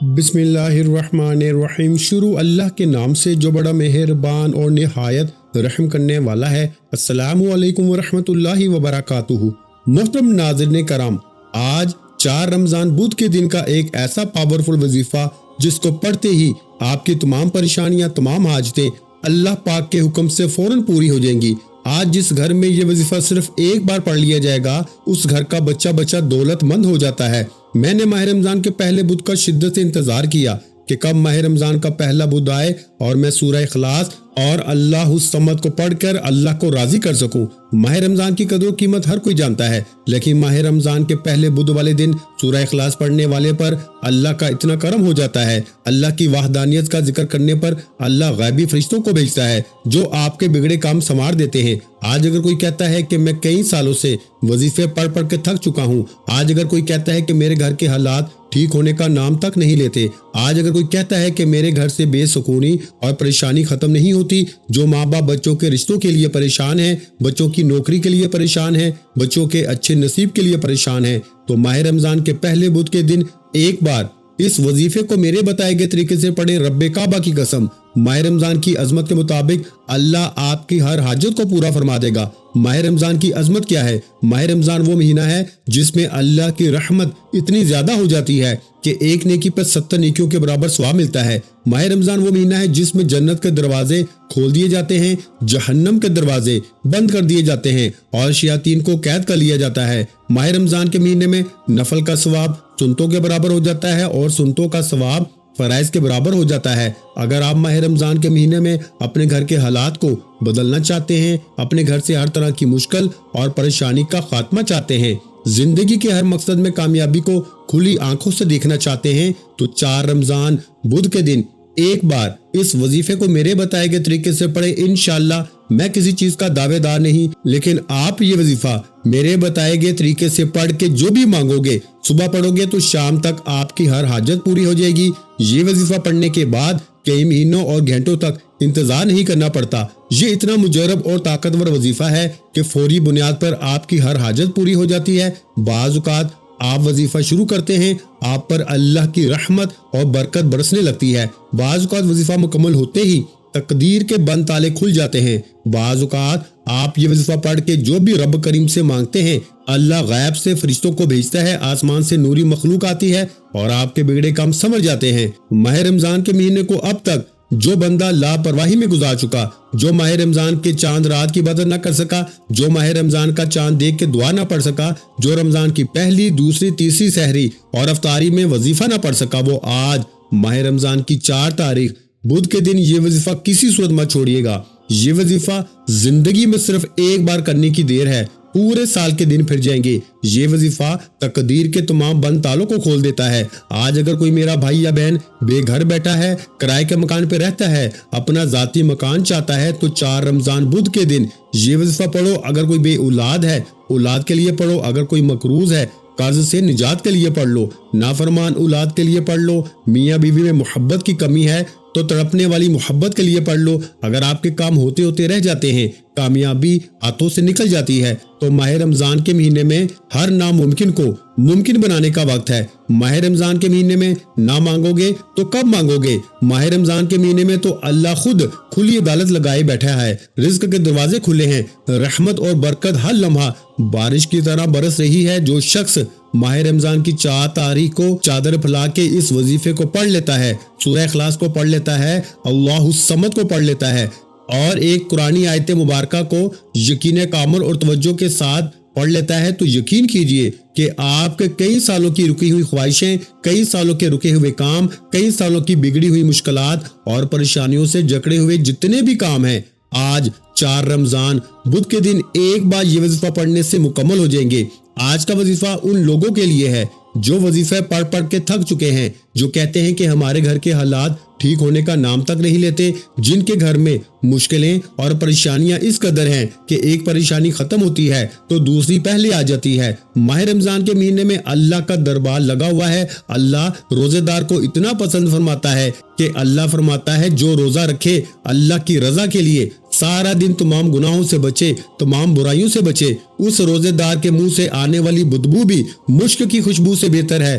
بسم اللہ الرحمن الرحیم۔ شروع اللہ کے نام سے جو بڑا مہربان اور نہایت رحم کرنے والا ہے۔ السلام علیکم ورحمۃ اللہ وبرکاتہ۔ محترم ناظرین کرام، آج 4 رمضان بدھ کے دن کا ایک ایسا پاورفل وظیفہ جس کو پڑھتے ہی آپ کی تمام پریشانیاں، تمام حاجتیں اللہ پاک کے حکم سے فوراً پوری ہو جائیں گی۔ آج جس گھر میں یہ وظیفہ صرف ایک بار پڑھ لیا جائے گا، اس گھر کا بچہ دولت مند ہو جاتا ہے۔ میں نے ماہ رمضان کے پہلے بدھ کا شدت سے انتظار کیا کہ کب ماہ رمضان کا پہلا بدھ آئے اور میں سورہ اخلاص اور اللہ الصمد کو پڑھ کر اللہ کو راضی کر سکوں۔ ماہ رمضان کی قدر و قیمت ہر کوئی جانتا ہے، لیکن ماہ رمضان کے پہلے بدھ والے دن سورہ اخلاص پڑھنے والے پر اللہ کا اتنا کرم ہو جاتا ہے۔ اللہ کی وحدانیت کا ذکر کرنے پر اللہ غیبی فرشتوں کو بھیجتا ہے جو آپ کے بگڑے کام سنوار دیتے ہیں۔ آج اگر کوئی کہتا ہے کہ میں کئی سالوں سے وظیفے پڑھ کے تھک چکا ہوں، آج اگر کوئی کہتا ہے کہ میرے گھر کے حالات ٹھیک ہونے کا نام تک نہیں لیتے، آج اگر کوئی کہتا ہے کہ میرے گھر سے بے سکونی اور پریشانی ختم نہیں ہوتی، جو ماں باپ بچوں کے رشتوں کے لیے پریشان ہیں، بچوں کی نوکری کے لیے پریشان ہیں، بچوں کے اچھے نصیب کے لیے پریشان ہیں، تو ماہ رمضان کے پہلے بدھ کے دن ایک بار اس وظیفے کو میرے بتائے گئے طریقے سے پڑھیں۔ رب کعبہ کی قسم، ماہ رمضان کی عظمت کے مطابق اللہ آپ کی ہر حاجت کو پورا فرما دے گا۔ ماہ رمضان کی عظمت کیا ہے؟ ماہ رمضان وہ مہینہ ہے جس میں اللہ کی رحمت اتنی زیادہ ہو جاتی ہے کہ ایک نیکی پر 70 نیکیوں کے برابر ثواب ملتا ہے۔ ماہ رمضان وہ مہینہ ہے جس میں جنت کے دروازے کھول دیے جاتے ہیں، جہنم کے دروازے بند کر دیے جاتے ہیں اور شیاطین کو قید کر لیا جاتا ہے۔ ماہ رمضان کے مہینے میں نفل کا ثواب سنتوں کے برابر ہو جاتا ہے اور سنتوں کا ثواب فرائض کے برابر ہو جاتا ہے۔ اگر آپ ماہ رمضان کے مہینے میں اپنے گھر کے حالات کو بدلنا چاہتے ہیں، اپنے گھر سے ہر طرح کی مشکل اور پریشانی کا خاتمہ چاہتے ہیں، زندگی کے ہر مقصد میں کامیابی کو کھلی آنکھوں سے دیکھنا چاہتے ہیں، تو 4 رمضان بدھ کے دن ایک بار اس وظیفے کو میرے بتائے گئے طریقے سے پڑھیں۔ انشاءاللہ میں کسی چیز کا دعوے دار نہیں، لیکن آپ یہ وظیفہ میرے بتائے گئے طریقے سے پڑھ کے جو بھی مانگو گے، صبح پڑھو گے تو شام تک آپ کی ہر حاجت پوری ہو جائے گی۔ یہ وظیفہ پڑھنے کے بعد کئی مہینوں اور گھنٹوں تک انتظار نہیں کرنا پڑتا۔ یہ اتنا مجرب اور طاقتور وظیفہ ہے کہ فوری بنیاد پر آپ کی ہر حاجت پوری ہو جاتی ہے۔ بعض اوقات آپ وظیفہ شروع کرتے ہیں، آپ پر اللہ کی رحمت اور برکت برسنے لگتی ہے۔ بعض اوقات وظیفہ مکمل ہوتے ہی تقدیر کے بند تالے کھل جاتے ہیں۔ بعض اوقات آپ یہ وظیفہ پڑھ کے جو بھی رب کریم سے مانگتے ہیں، اللہ غیب سے فرشتوں کو بھیجتا ہے، آسمان سے نوری مخلوق آتی ہے اور آپ کے بگڑے کام سمجھ جاتے ہیں۔ ماہ رمضان کے مہینے کو اب تک جو بندہ لاپرواہی میں گزار چکا، جو ماہ رمضان کے چاند رات کی عبادت نہ کر سکا، جو ماہ رمضان کا چاند دیکھ کے دعا نہ پڑھ سکا، جو رمضان کی پہلی، دوسری، تیسری سحری اور افطاری میں وظیفہ نہ پڑھ سکا، وہ آج ماہ رمضان کی 4 تاریخ بدھ کے دن یہ وظیفہ کسی صورت مت چھوڑیے گا۔ یہ وظیفہ زندگی میں صرف ایک بار کرنے کی دیر ہے، پورے سال کے دن پھر جائیں گے۔ یہ وظیفہ تقدیر کے تمام بند تالوں کو کھول دیتا ہے۔ آج اگر کوئی میرا بھائی یا بہن بے گھر بیٹھا ہے، کرائے کے مکان پہ رہتا ہے، اپنا ذاتی مکان چاہتا ہے، تو 4 رمضان بدھ کے دن یہ وظیفہ پڑھو۔ اگر کوئی بے اولاد ہے، اولاد کے لیے پڑھو۔ اگر کوئی مقروض ہے، قرض سے نجات کے لیے پڑھ لو۔ نافرمان اولاد کے لیے پڑھ لو۔ میاں بیوی میں محبت کی کمی ہے تو تڑپنے والی محبت کے لیے پڑھ لو۔ اگر آپ کے کام ہوتے ہوتے رہ جاتے ہیں، کامیابی ہاتھوں سے نکل جاتی ہے، تو ماہ رمضان کے مہینے میں ہر ناممکن کو ممکن بنانے کا وقت ہے۔ ماہ رمضان کے مہینے میں نہ مانگو گے تو کب مانگو گے؟ ماہ رمضان کے مہینے میں تو اللہ خود کھلی عدالت لگائے بیٹھا ہے، رزق کے دروازے کھلے ہیں، رحمت اور برکت ہر لمحہ بارش کی طرح برس رہی ہے۔ جو شخص ماہ رمضان کی 4 تاریخ کو چادر پھیلا کے اس وظیفے کو پڑھ لیتا ہے، سورہ اخلاص کو پڑھ لیتا ہے، اللہ الصمد کو پڑھ لیتا ہے اور ایک قرآنی آیت مبارکہ کو یقین کامل اور توجہ کے ساتھ پڑھ لیتا ہے، تو یقین کیجئے کہ آپ کے کئی سالوں کی رکی ہوئی خواہشیں، کئی سالوں کے رکے ہوئے کام، کئی سالوں کی بگڑی ہوئی مشکلات اور پریشانیوں سے جکڑے ہوئے جتنے بھی کام ہیں، آج 4 رمضان بدھ کے دن ایک بار یہ وظیفہ پڑھنے سے مکمل ہو جائیں گے۔ آج کا وظیفہ ان لوگوں کے لیے ہے جو وظیفہ پڑھ کے تھک چکے ہیں، جو کہتے ہیں کہ ہمارے گھر کے حالات ٹھیک ہونے کا نام تک نہیں لیتے، جن کے گھر میں مشکلیں اور پریشانیاں اس قدر ہیں کہ ایک پریشانی ختم ہوتی ہے تو دوسری پہلے آ جاتی ہے۔ ماہ رمضان کے مہینے میں اللہ کا دربار لگا ہوا ہے۔ اللہ روزے دار کو اتنا پسند فرماتا ہے کہ اللہ فرماتا ہے جو روزہ رکھے اللہ کی رضا کے لیے، سارا دن تمام گناہوں سے بچے، تمام برائیوں سے بچے، اس روزے دار کے منہ سے آنے والی بدبو بھی مشک کی خوشبو سے بہتر ہے۔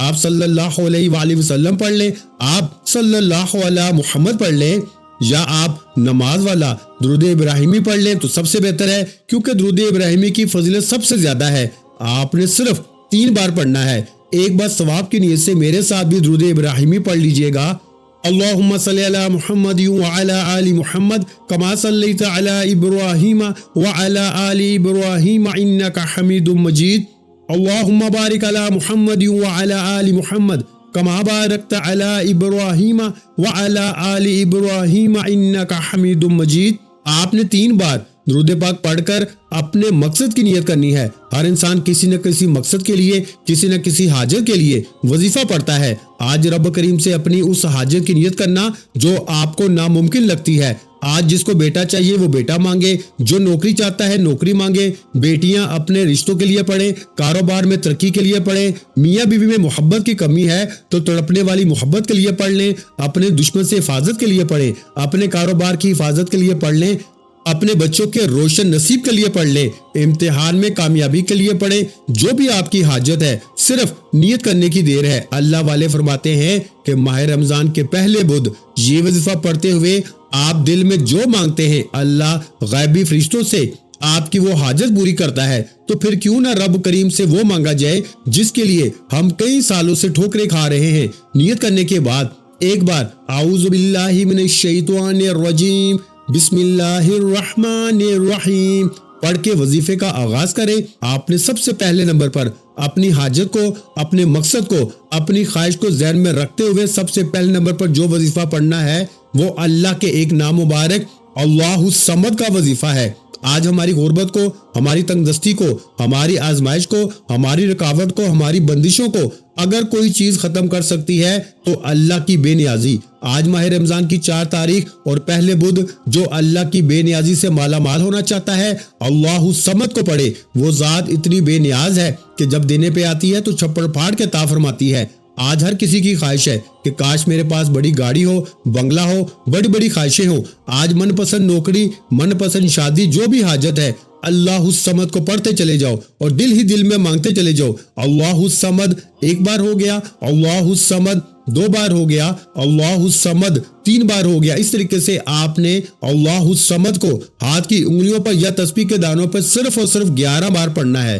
آپ صلی اللہ علیہ وآلہ وسلم پڑھ لیں، آپ صلی اللہ علیہ محمد پڑھ لیں، یا آپ نماز والا درود ابراہیمی پڑھ لیں تو سب سے بہتر ہے، کیونکہ درود ابراہیمی کی فضیلت سب سے زیادہ ہے۔ آپ نے صرف 3 بار پڑھنا ہے۔ ایک بار ثواب کی نیت سے میرے ساتھ بھی درود ابراہیمی پڑھ لیجئے گا۔ اللہم صلی علی محمد وعلی آل محمد کما صلیت علی ابراہیم وعلی آل ابراہیم انک حمید مجید۔ اللہم بارک علی محمد وعلی آل محمد کما بارکت علی ابراہیم وعلی آل ابراہیم انک حمید مجید۔ آپ نے 3 بار درود پاک پڑھ کر اپنے مقصد کی نیت کرنی ہے۔ ہر انسان کسی نہ کسی مقصد کے لیے، کسی نہ کسی حاجت کے لیے وظیفہ پڑھتا ہے۔ آج رب کریم سے اپنی اس حاجت کی نیت کرنا جو آپ کو ناممکن لگتی ہے۔ آج جس کو بیٹا چاہیے وہ بیٹا مانگے، جو نوکری چاہتا ہے نوکری مانگے، بیٹیاں اپنے رشتوں کے لیے پڑھیں، کاروبار میں ترقی کے لیے پڑھیں، میاں بیوی میں محبت کی کمی ہے تو تڑپنے والی محبت کے لیے پڑھ لیں، اپنے دشمن سے حفاظت کے لیے پڑھیں، اپنے کاروبار کی حفاظت کے لیے پڑھ لیں، اپنے بچوں کے روشن نصیب کے لیے پڑھ لیں، امتحان میں کامیابی کے لیے پڑھیں۔ جو بھی آپ کی حاجت ہے صرف نیت کرنے کی دیر ہے۔ اللہ والے فرماتے ہیں کہ ماہ رمضان کے پہلے بدھ یہ وظیفہ پڑھتے ہوئے آپ دل میں جو مانگتے ہیں اللہ غیبی فرشتوں سے آپ کی وہ حاجت پوری کرتا ہے۔ تو پھر کیوں نہ رب کریم سے وہ مانگا جائے جس کے لیے ہم کئی سالوں سے ٹھوکریں کھا رہے ہیں۔ نیت کرنے کے بعد ایک بار اعوذ باللہ من الشیطان الرجیم بسم اللہ الرحمن الرحیم پڑھ کے وظیفے کا آغاز کریں۔ آپ نے سب سے پہلے نمبر پر اپنی حاجت کو، اپنے مقصد کو، اپنی خواہش کو ذہن میں رکھتے ہوئے سب سے پہلے نمبر پر جو وظیفہ پڑھنا ہے وہ اللہ کے ایک نام مبارک اللہ الصمد کا وظیفہ ہے۔ آج ہماری غربت کو، ہماری تنگ دستی کو، ہماری آزمائش کو، ہماری رکاوٹ کو، ہماری بندشوں کو اگر کوئی چیز ختم کر سکتی ہے تو اللہ کی بے نیازی۔ آج ماہ رمضان کی 4 تاریخ اور پہلے بدھ جو اللہ کی بے نیازی سے مالا مال ہونا چاہتا ہے اللہ الصمد کو پڑھے۔ وہ ذات اتنی بے نیاز ہے کہ جب دینے پہ آتی ہے تو چھپڑ پھاڑ کے عطا فرماتی ہے۔ آج ہر کسی کی خواہش ہے کہ کاش میرے پاس بڑی گاڑی ہو، بنگلہ ہو، بڑی بڑی خواہشیں ہوں۔ آج من پسند نوکری، من پسند شادی، جو بھی حاجت ہے اللہ الصمد کو پڑھتے چلے جاؤ اور دل ہی دل میں مانگتے چلے جاؤ۔ اللہ الصمد ایک بار ہو گیا، اللہ الصمد 2 بار ہو گیا، اللہ الصمد 3 بار ہو گیا۔ اس طریقے سے آپ نے اللہ الصمد کو ہاتھ کی انگلیوں پر یا تسبیح کے دانوں پر صرف اور صرف 11 بار پڑھنا ہے۔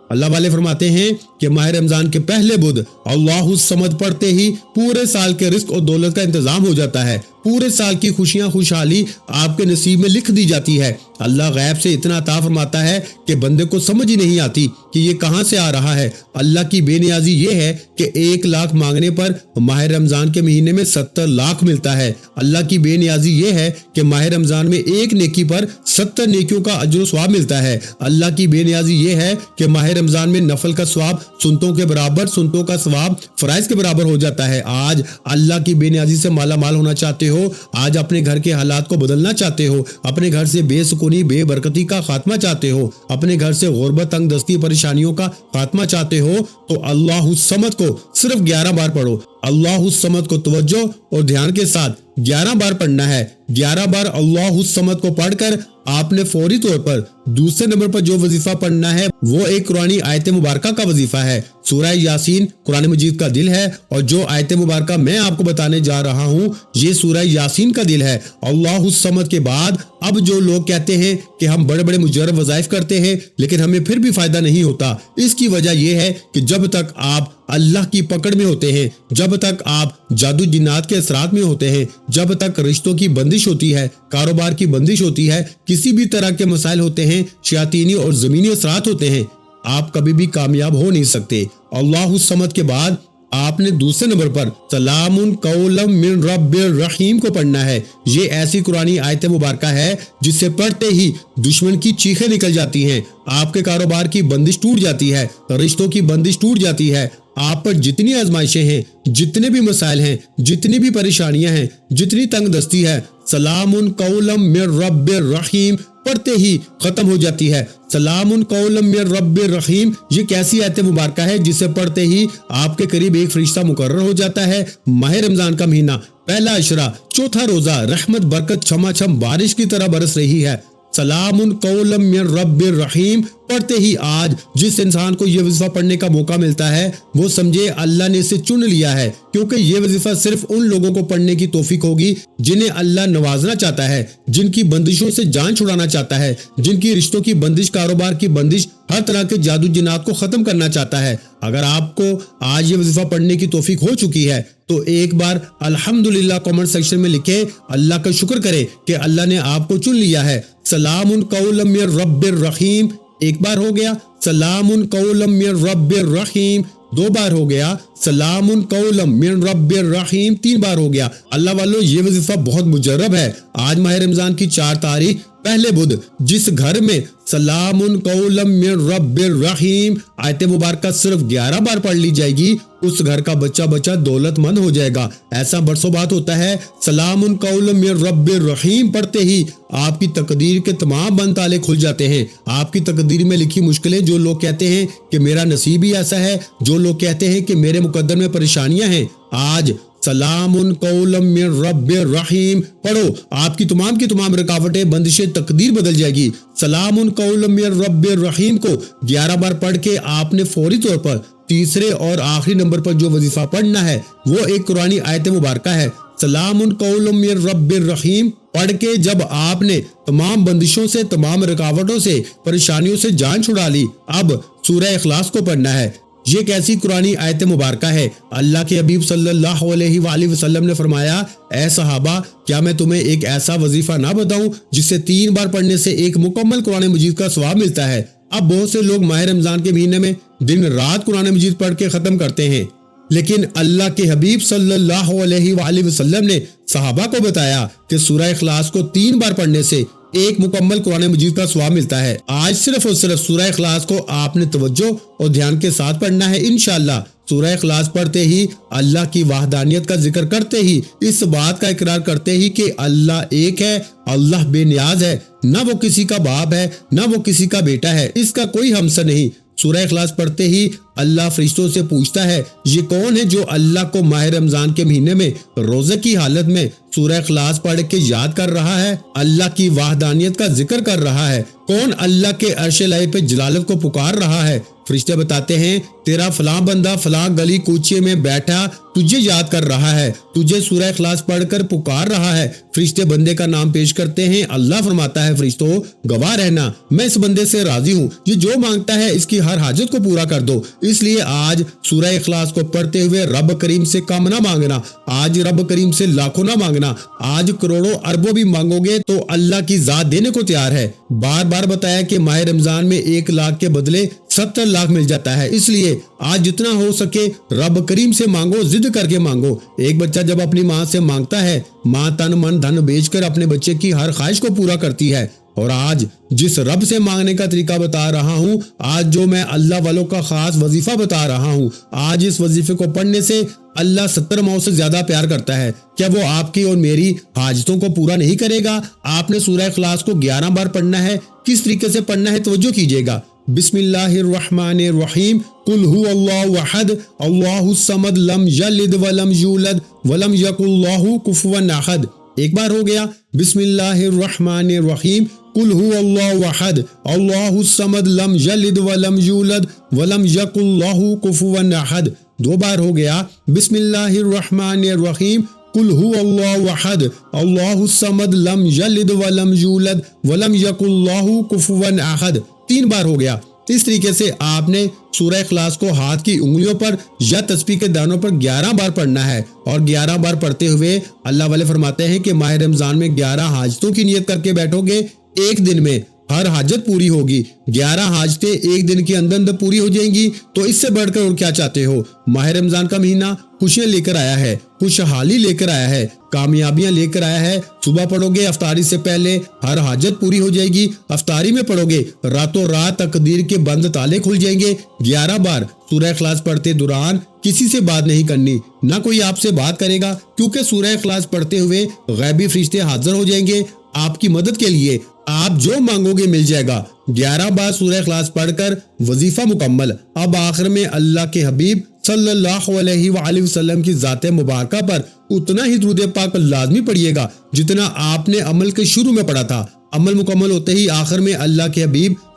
اللہ والے فرماتے ہیں کہ ماہ رمضان کے پہلے بدھ اللہ الصمد پڑھتے ہی پورے سال کے رزق اور دولت کا انتظام ہو جاتا ہے۔ پورے سال کی خوشیاں خوشحالی آپ کے نصیب میں لکھ دی جاتی ہے۔ اللہ غیب سے اتنا عطا فرماتا ہے کہ بندے کو سمجھ ہی نہیں آتی کہ یہ کہاں سے آ رہا ہے۔ اللہ کی بے نیازی یہ ہے کہ 1 لاکھ مانگنے پر ماہ رمضان کے مہینے میں 70 لاکھ ملتا ہے۔ اللہ کی بے نیازی یہ ہے کہ ماہ رمضان میں 1 نیکی پر 70 نیکیوں کا اجر و ثواب ملتا ہے۔ اللہ کی بے نیازی یہ ہے کہ ماہ رمضان میں نفل کا ثواب سنتوں کے برابر، سنتوں کا ثواب فرائض کے برابر ہو جاتا ہے۔ آج اللہ کی بے نیازی سے مالا مال ہونا چاہتے ہو، آج اپنے گھر کے حالات کو بدلنا چاہتے ہو، اپنے گھر سے بے سکونی، بے برکتی کا خاتمہ چاہتے ہو، اپنے گھر سے غربت، تنگ دستی، پریشانیوں کا خاتمہ چاہتے ہو تو اللہ الصمد کو صرف 11 بار پڑھو۔ اللہ الصمد کو توجہ اور دھیان کے ساتھ 11 بار پڑھنا ہے۔ 11 بار اللہ الصمد کو پڑھ کر آپ نے فوری طور پر دوسرے نمبر پر جو وظیفہ پڑھنا ہے وہ ایک قرآنی آیت مبارکہ کا وظیفہ ہے۔ سورہ یاسین قرآن مجید کا دل ہے اور جو آیت مبارکہ میں آپ کو بتانے جا رہا ہوں یہ سورہ یاسین کا دل ہے۔ اللہ الصمد کے بعد اب جو لوگ کہتے ہیں کہ ہم بڑے بڑے مجرب وظائف کرتے ہیں لیکن ہمیں پھر بھی فائدہ نہیں ہوتا، اس کی وجہ یہ ہے کہ جب تک آپ اللہ کی پکڑ میں ہوتے ہیں، جب تک آپ جادو جنات کے اثرات میں ہوتے ہیں، جب تک رشتوں کی بندش ہوتی ہے، کاروبار کی بندش ہوتی ہے، کسی بھی طرح کے مسائل ہوتے ہیں، شیاطینی اور زمینی اثرات ہوتے ہیں، آپ کبھی بھی کامیاب ہو نہیں سکتے۔ اللہ الصمد کے بعد آپ نے دوسرے نمبر پر سلام قولا من رب الرحیم کو پڑھنا ہے۔ یہ ایسی قرآنی آیت مبارکہ ہے جسے پڑھتے ہی دشمن کی چیخیں نکل جاتی ہیں، آپ کے کاروبار کی بندش ٹوٹ جاتی ہے، رشتوں کی بندش ٹوٹ جاتی ہے۔ آپ پر جتنی آزمائشیں ہیں، جتنے بھی مسائل ہیں، جتنی بھی پریشانیاں ہیں، جتنی تنگ دستی ہے، سلام قولا من رب الرحیم پڑھتے ہی ختم ہو جاتی ہے۔ سلام قولا من رب الرحیم یہ کیسی آیت مبارکہ ہے جسے پڑھتے ہی آپ کے قریب ایک فرشتہ مقرر ہو جاتا ہے۔ ماہ رمضان کا مہینہ، پہلا عشرہ، چوتھا روزہ، رحمت برکت چھما چھم بارش کی طرح برس رہی ہے۔ سلام قولا من رب الرحیم پڑھتے ہی آج جس انسان کو یہ وظیفہ پڑھنے کا موقع ملتا ہے وہ سمجھے اللہ نے اسے چن لیا ہے، کیونکہ یہ وظیفہ صرف ان لوگوں کو پڑھنے کی توفیق ہوگی جنہیں اللہ نوازنا چاہتا ہے، جن کی بندشوں سے جان چھڑانا چاہتا ہے، جن کی رشتوں کی بندش، کاروبار کی بندش، ہر طرح کے جادو جنات کو ختم کرنا چاہتا ہے۔ اگر آپ کو آج یہ وظیفہ پڑھنے کی توفیق ہو چکی ہے تو ایک بار الحمدللہ کامنٹ سیکشن میں لکھیں، اللہ کا شکر کرے کہ اللہ نے آپ کو چن لیا ہے۔ سلام قولا من رب الرحیم، ایک بار ہو گیا۔ سلام قولا من رب الرحیم، دو بار ہو گیا۔ سلام قولا من رب الرحیم، تین بار ہو گیا۔ اللہ والو، یہ وظیفہ بہت مجرب ہے۔ آج ماہ رمضان کی 4 تاریخ پہلے بدھ، جس گھر میں سلام قولا من رب الرحیم آیت مبارکہ صرف 11 بار پڑھ لی جائے گی، اس گھر کا بچہ دولت مند ہو جائے گا۔ ایسا برسوں بات ہوتا ہے، سلام قولا من رب الرحیم پڑھتے ہی آپ کی تقدیر کے تمام بند تالے کھل جاتے ہیں۔ آپ کی تقدیر میں لکھی مشکلیں، جو لوگ کہتے ہیں کہ میرا نصیب ہی ایسا ہے، جو لوگ کہتے ہیں کہ میرے مقدر میں پریشانیاں ہیں، آج سلام قولا من رب الرحیم پڑھو، آپ کی تمام رکاوٹیں، بندشیں، تقدیر بدل جائے گی۔ سلام قولا من رب الرحیم کو 11 بار پڑھ کے آپ نے فوری طور پر تیسرے اور آخری نمبر پر جو وظیفہ پڑھنا ہے وہ ایک قرآنی آیت مبارکہ ہے۔ سلام قولا من رب الرحیم پڑھ کے جب آپ نے تمام بندشوں سے، تمام رکاوٹوں سے، پریشانیوں سے جان چھڑا لی، اب سورہ اخلاص کو پڑھنا ہے۔ یہ ایک ایسی قرآنی آیت مبارکہ ہے، اللہ کے حبیب صلی اللہ علیہ وآلہ وسلم نے فرمایا، اے صحابہ، کیا میں تمہیں ایک ایسا وظیفہ نہ بتاؤں جس سے 3 بار پڑھنے سے ایک مکمل قرآن مجید کا ثواب ملتا ہے۔ اب بہت سے لوگ ماہ رمضان کے مہینے میں دن رات قرآن مجید پڑھ کے ختم کرتے ہیں، لیکن اللہ کے حبیب صلی اللہ علیہ وآلہ وسلم نے صحابہ کو بتایا کہ سورہ اخلاص کو 3 بار پڑھنے سے ایک مکمل قرآن مجید کا ثواب ملتا ہے۔ آج صرف اور صرف سورہ اخلاص کو آپ نے توجہ اور دھیان کے ساتھ پڑھنا ہے۔ انشاءاللہ سورہ اخلاص پڑھتے ہی، اللہ کی وحدانیت کا ذکر کرتے ہی، اس بات کا اقرار کرتے ہی کہ اللہ ایک ہے، اللہ بے نیاز ہے، نہ وہ کسی کا باپ ہے، نہ وہ کسی کا بیٹا ہے، اس کا کوئی ہمسر نہیں۔ سورہ اخلاص پڑھتے ہی اللہ فرشتوں سے پوچھتا ہے، یہ کون ہے جو اللہ کو ماہ رمضان کے مہینے میں روزے کی حالت میں سورہ اخلاص پڑھ کے یاد کر رہا ہے، اللہ کی وحدانیت کا ذکر کر رہا ہے؟ کون اللہ کے عرش الہی پہ جلالت کو پکار رہا ہے؟ فرشتے بتاتے ہیں، تیرا فلاں بندہ فلاں گلی کوچے میں بیٹھا تجھے یاد کر رہا ہے، تجھے سورہ اخلاص پڑھ کر پکار رہا ہے۔ فرشتے بندے کا نام پیش کرتے ہیں، اللہ فرماتا ہے، فرشتوں گواہ رہنا، میں اس بندے سے راضی ہوں، یہ جو مانگتا ہے اس کی ہر حاجت کو پورا کر دو۔ اس لیے آج سورہ اخلاص کو پڑھتے ہوئے رب کریم سے کم نہ مانگنا، آج رب کریم سے لاکھوں نہ مانگنا، آج کروڑوں اربوں بھی مانگو گے تو اللہ کی ذات دینے کو تیار ہے۔ بار بار بتایا کہ ماہ رمضان میں 1 لاکھ کے بدلے 70 لاکھ مل جاتا ہے، اس لیے آج جتنا ہو سکے رب کریم سے مانگو، ضد کر کے مانگو۔ ایک بچہ جب اپنی ماں سے مانگتا ہے، ماں تن من دھن بیچ کر اپنے بچے کی ہر خواہش کو پورا کرتی ہے۔ اور آج جس رب سے مانگنے کا طریقہ بتا رہا ہوں، آج جو میں اللہ والوں کا خاص وظیفہ بتا رہا ہوں، آج اس وظیفے کو پڑھنے سے اللہ 70 ماؤں سے زیادہ پیار کرتا ہے۔ کیا وہ آپ کی اور میری حاجتوں کو پورا نہیں کرے گا؟ آپ نے سورہ اخلاص کو 11 بار پڑھنا ہے۔ کس طریقے سے پڑھنا ہے توجہ کیجیے گا۔ بسم اللہ الرحمن الرحیم، قل هو اللہ احد اللہ الصمد لم یلد ولم یولد ولم یکن لہ کفوا احد، ایک بار ہو گیا۔ بسم اللہ الرحمن الرحیم، قل هو اللہ احد اللہ الصمد لم یلد ولم یولد ولم یکن لہ کفوا احد، 2 بار ہو گیا۔ بسم اللہ الرحمن الرحیم، قل هو اللہ احد اللہ الصمد لم یلد ولم یولد ولم یکن لہ کفوا احد، 3 بار ہو گیا۔ اس طریقے سے آپ نے سورہ اخلاص کو ہاتھ کی انگلیوں پر یا تسبیح کے دانوں پر 11 بار پڑھنا ہے، اور 11 بار پڑھتے ہوئے اللہ والے فرماتے ہیں کہ ماہ رمضان میں 11 حاجتوں کی نیت کر کے بیٹھو گے، ایک دن میں ہر حاجت پوری ہوگی۔ 11 حاجتیں ایک دن کے اندر پوری ہو جائیں گی، تو اس سے بڑھ کر اور کیا چاہتے ہو؟ ماہ رمضان کا مہینہ خوشیاں لے کر آیا ہے، خوشحالی لے کر آیا ہے، کامیابیاں لے کر آیا ہے۔ صبح پڑھو گے افطاری سے پہلے ہر حاجت پوری ہو جائے گی، افطاری میں پڑھو گے راتوں رات تقدیر کے بند تالے کھل جائیں گے۔ 11 بار سورہ اخلاص پڑھتے دوران کسی سے بات نہیں کرنی، نہ کوئی آپ سے بات کرے گا، کیونکہ سورہ اخلاص پڑھتے ہوئے غیبی فرشتے حاضر ہو جائیں گے آپ کی مدد کے لیے، آپ جو مانگو گے مل جائے گا۔ 11 بار سورہ اخلاص پڑھ کر وظیفہ مکمل۔ اب آخر میں اللہ کے حبیب صلی اللہ علیہ وآلہ وسلم کی ذات مبارکہ پر اتنا ہی درود پاک لازمی پڑھیے گا جتنا آپ نے عمل کے شروع میں پڑھا تھا۔ عمل مکمل ہوتے ہی آخر میں اللہ کے حبیب